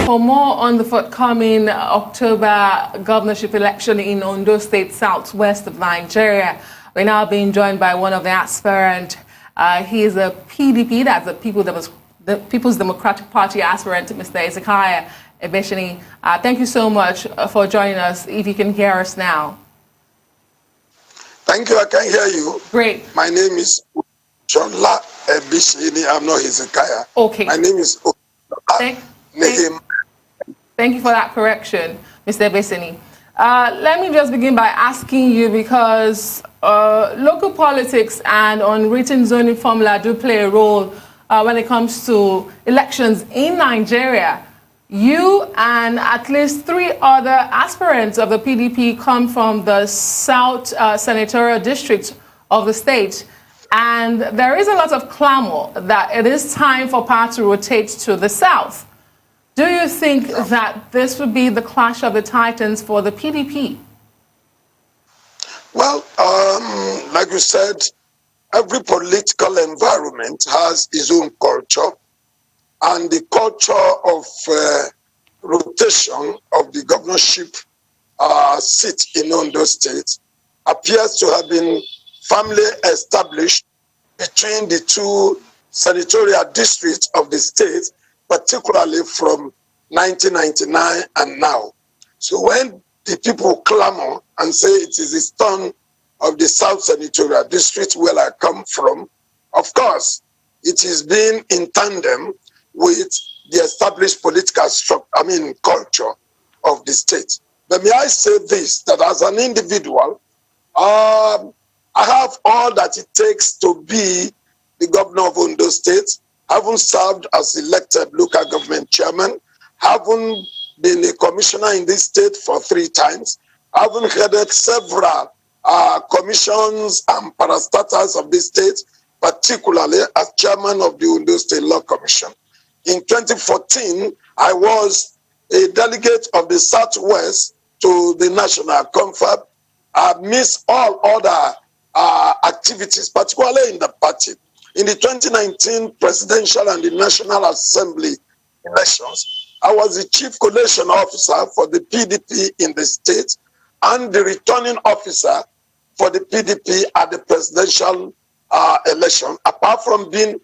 For more on the forthcoming October governorship election in Ondo State, southwest of Nigeria, we're now being joined by one of the aspirant. He is a PDP, that's the People's Democratic Party aspirant, Mr. Ezekiah Ebiseni. Thank you so much for joining us, if you can hear us now. Thank you, I can hear you. Great. My name is Olusola Ebiseni. I'm not Ezekiah. Okay. My name is Olusola. Thank you for that correction, Mr. Ebiseni. Let me just begin by asking you, because local politics and unwritten zoning formula do play a role when it comes to elections in Nigeria. You and at least 3 other aspirants of the PDP come from the South Senatorial District of the state. And there is a lot of clamor that it is time for power to rotate to the South. Do you think that this would be the clash of the titans for the PDP? Well, like you said, every political environment has its own culture. And the culture of rotation of the governorship seat in Ondo State appears to have been firmly established between the 2 senatorial districts of the state, particularly from 1999 and now. So when the people clamor and say it is the turn of the South Senatorial District where I come from, of course, it is being in tandem with the established political structure, culture of the state. But may I say this, that as an individual, I have all that it takes to be the governor of Ondo State, having served as elected local government chairman, having been a commissioner in this state for 3 times, having headed several commissions and parastatals of this state, particularly as chairman of the Ondo State Law Commission. In 2014, I was a delegate of the Southwest to the National Confab. I missed all other activities, particularly in the party. In the 2019 presidential and the National Assembly elections, I was the chief collation officer for the PDP in the state and the returning officer for the PDP at the presidential election, apart from being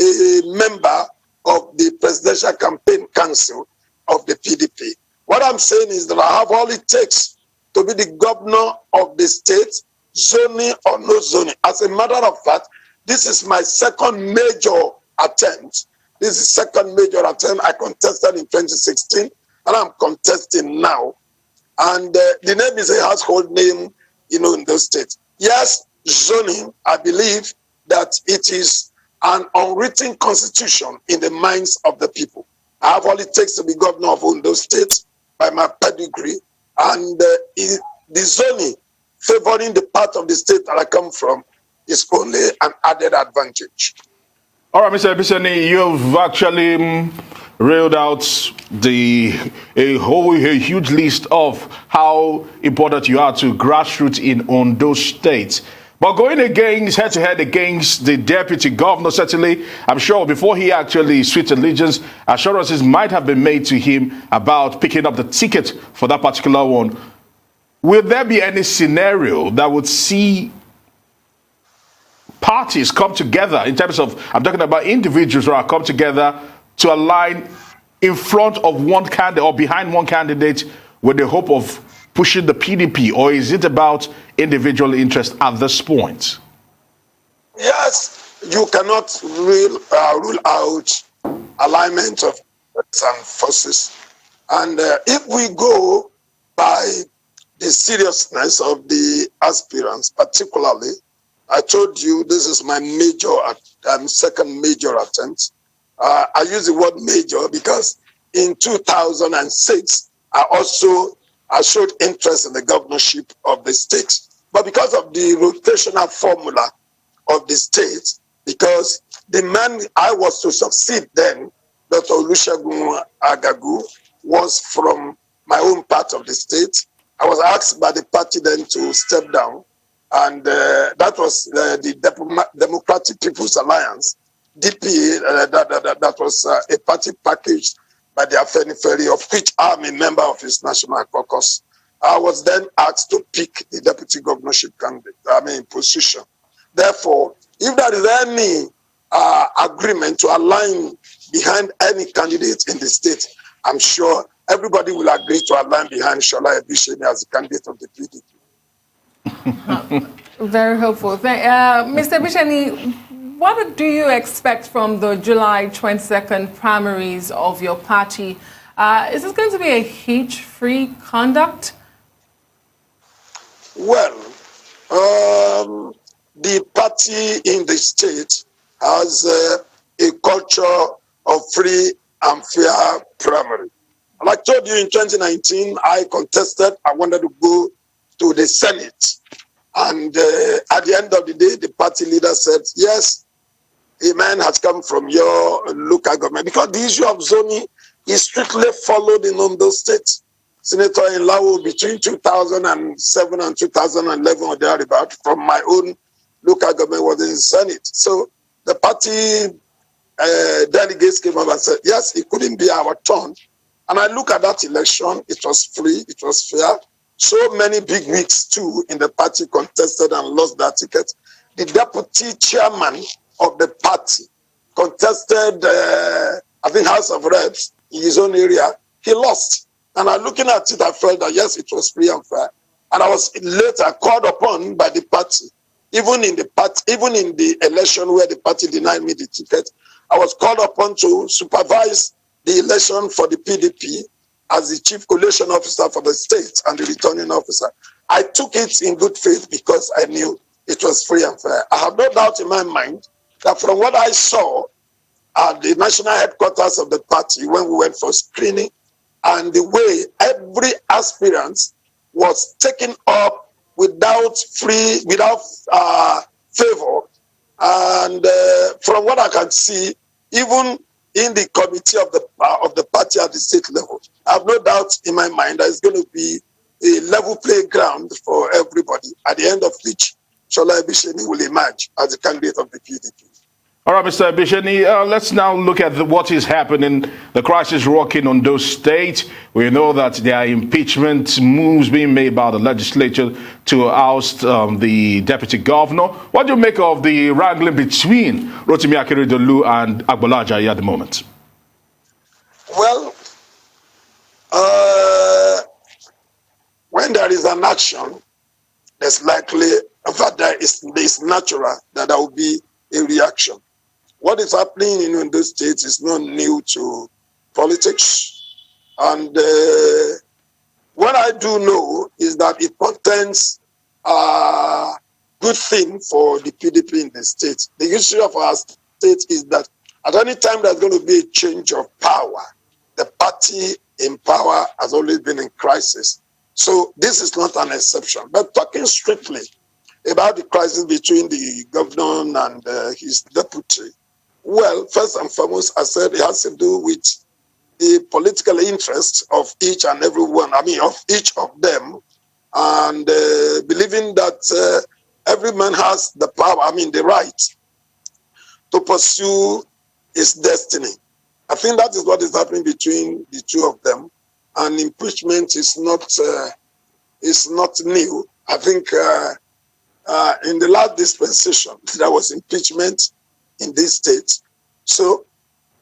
a member of the Presidential Campaign Council of the PDP. What I'm saying is that I have all it takes to be the governor of the state, zoning or no zoning. As a matter of fact, this is my second major attempt. This is the second major attempt. I contested in 2016, and I'm contesting now. And the name is a household name, in the state. Yes, zoning, I believe that it is an unwritten constitution in the minds of the people. I have all it takes to be governor of Ondo State by my pedigree, and the zoning favoring the part of the state that I come from is only an added advantage. All right, Mr. Ebiseni, you've actually railed out a huge list of how important you are to grassroots in Ondo State. But going head-to-head against the deputy governor, certainly, I'm sure before he actually switched allegiance, assurances might have been made to him about picking up the ticket for that particular one. Will there be any scenario that would see parties come together in terms of, I'm talking about individuals who are come together to align in front of one candidate or behind one candidate with the hope of pushing the PDP, or is it about individual interest at this point? Yes, you cannot rule out alignment of forces. And if we go by the seriousness of the aspirants, particularly, I told you this is my second major attempt. I use the word major because in 2006, I showed interest in the governorship of the state. But because of the rotational formula of the state, because the man I was to succeed then, Dr. Olusola, was from my own part of the state. I was asked by the party then to step down. And that was the Democratic People's Alliance, DPA, that was a party package by the Afenifere, of which I'm a member of his national caucus. I was then asked to pick the deputy governorship position. Therefore, if there is any agreement to align behind any candidate in the state, I'm sure everybody will agree to align behind Shola Ebiseni as the candidate of the PDP. Very hopeful. Mr. Ebiseni, what do you expect from the July 22nd primaries of your party? Is this going to be a hitch-free conduct? Well, the party in the state has a culture of free and fair primary. Like I told you, in 2019, I contested. I wanted to go to the Senate. And at the end of the day, the party leader said, yes, a man has come from your local government. Because the issue of zoning is strictly followed in Ondo State. Senator Inlawo, between 2007 and 2011 or thereabout, from my own local government, was in the Senate. So the party delegates came up and said, yes, it couldn't be our turn. And I look at that election, it was free, it was fair. So many big wigs too in the party contested and lost that ticket. The deputy chairman of the party contested, I think, House of Reps in his own area. He lost. And I looking at it, I felt that yes, it was free and fair. And I was later called upon by the party, even in the election where the party denied me the ticket. I was called upon to supervise the election for the PDP as the chief collation officer for the state and the returning officer. I took it in good faith because I knew it was free and fair. I have no doubt in my mind that from what I saw at the national headquarters of the party when we went for screening, and the way every aspirant was taken up without favor, and from what I can see, even in the committee of the party at the state level, I have no doubt in my mind that it's going to be a level playground for everybody, at the end of which Shola Ebiseni will emerge as the candidate of the PDP. All right, Mr. Ebiseni, let's now look at what is happening, the crisis rocking on Ondo State. We know that there are impeachment moves being made by the legislature to oust the deputy governor. What do you make of the wrangling between Rotimi Akeredolu and Agbola Ajayi at the moment? Well, when there is an action, there's likely, in fact, it's natural that there will be a reaction. What is happening in Ondo State is not new to politics. And what I do know is that it contains a good thing for the PDP in the state. The issue of our state is that at any time there's going to be a change of power, the party in power has always been in crisis. So this is not an exception. But talking strictly about the crisis between the governor and his deputy, well, first and foremost, I said it has to do with the political interests of each and every one, of each of them, and believing that every man has the power, the right to pursue his destiny. I think that is what is happening between the two of them, and impeachment is not new. I think in the last dispensation, there was impeachment in this state. So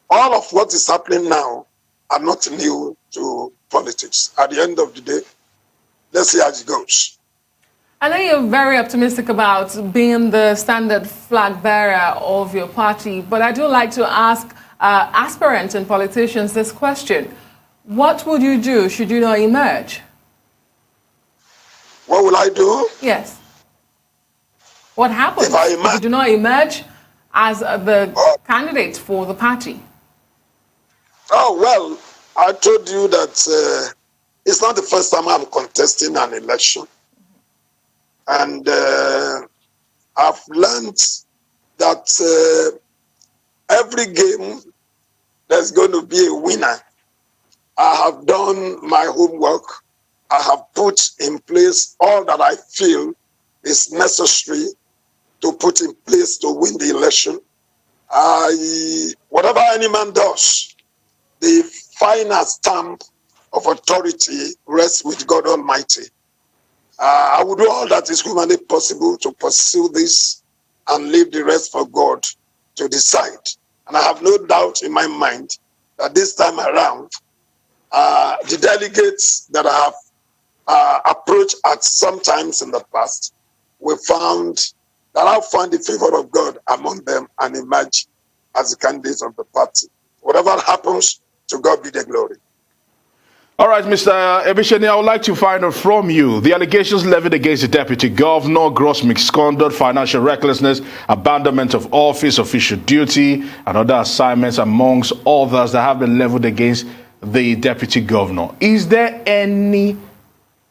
all of what is happening now are not new to politics. At the end of the day, let's see how it goes. I know you're very optimistic about being the standard flag bearer of your party, but I do like to ask aspirants and politicians this question. What would you do should you not emerge? What will I do? Yes. What happens if you do not emerge as the candidate for the party? Oh, well, I told you that it's not the first time I'm contesting an election. And I've learned that every game there's going to be a winner. I have done my homework. I have put in place all that I feel is necessary to put in place to win the election. Whatever any man does, the final stamp of authority rests with God Almighty. I will do all that is humanly possible to pursue this and leave the rest for God to decide. And I have no doubt in my mind that this time around, the delegates that I have approached at some times in the past, I found the favor of God among them and emerge as the candidates of the party. Whatever happens, to God be the glory. All right, Mr. Ebiseni, I would like to find out from you the allegations levied against the deputy governor: gross misconduct, financial recklessness, abandonment of office, official duty, and other assignments, amongst others that have been leveled against the deputy governor. Is there any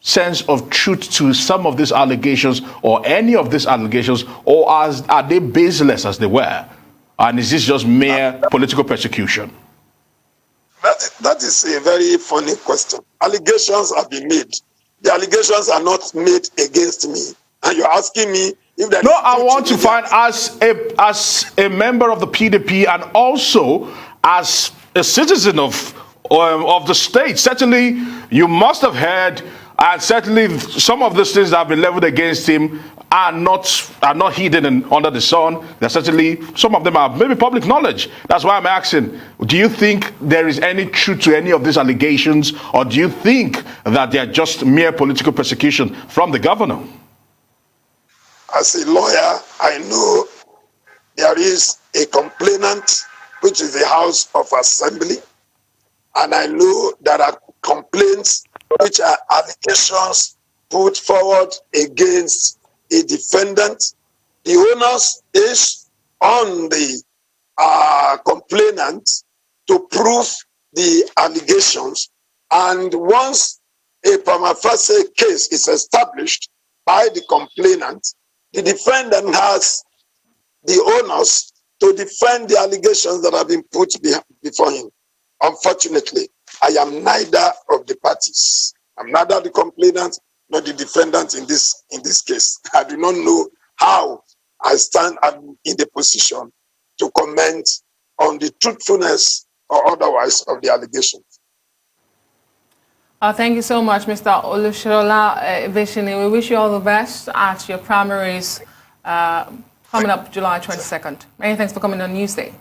sense of truth to some of these allegations, or any of these allegations, or are they baseless as they were? And is this just mere political persecution? That is a very funny question. Allegations have been made. The allegations are not made against me. And you're asking me if there is... No, I want to find, as a member of the PDP and also as a citizen of the state, certainly you must have heard, and certainly some of these things that have been leveled against him are not hidden under the sun. There's certainly, some of them are maybe public knowledge. That's why I'm asking, do you think there is any truth to any of these allegations, or do you think that they're just mere political persecution from the governor? As a lawyer, I know there is a complainant, which is the House of Assembly, and I know there are complaints which are allegations put forward against a defendant. The onus is on the complainant to prove the allegations, and once a prima facie case is established by the complainant, the defendant has the onus to defend the allegations that have been put before him. Unfortunately, I am neither of the parties. I'm neither the complainant nor the defendant in this case. I do not know how I stand in the position to comment on the truthfulness or otherwise of the allegations. Thank you so much, Mr. Olusola Ebiseni. We wish you all the best at your primaries coming up July 22nd. Many thanks for coming on Newsday.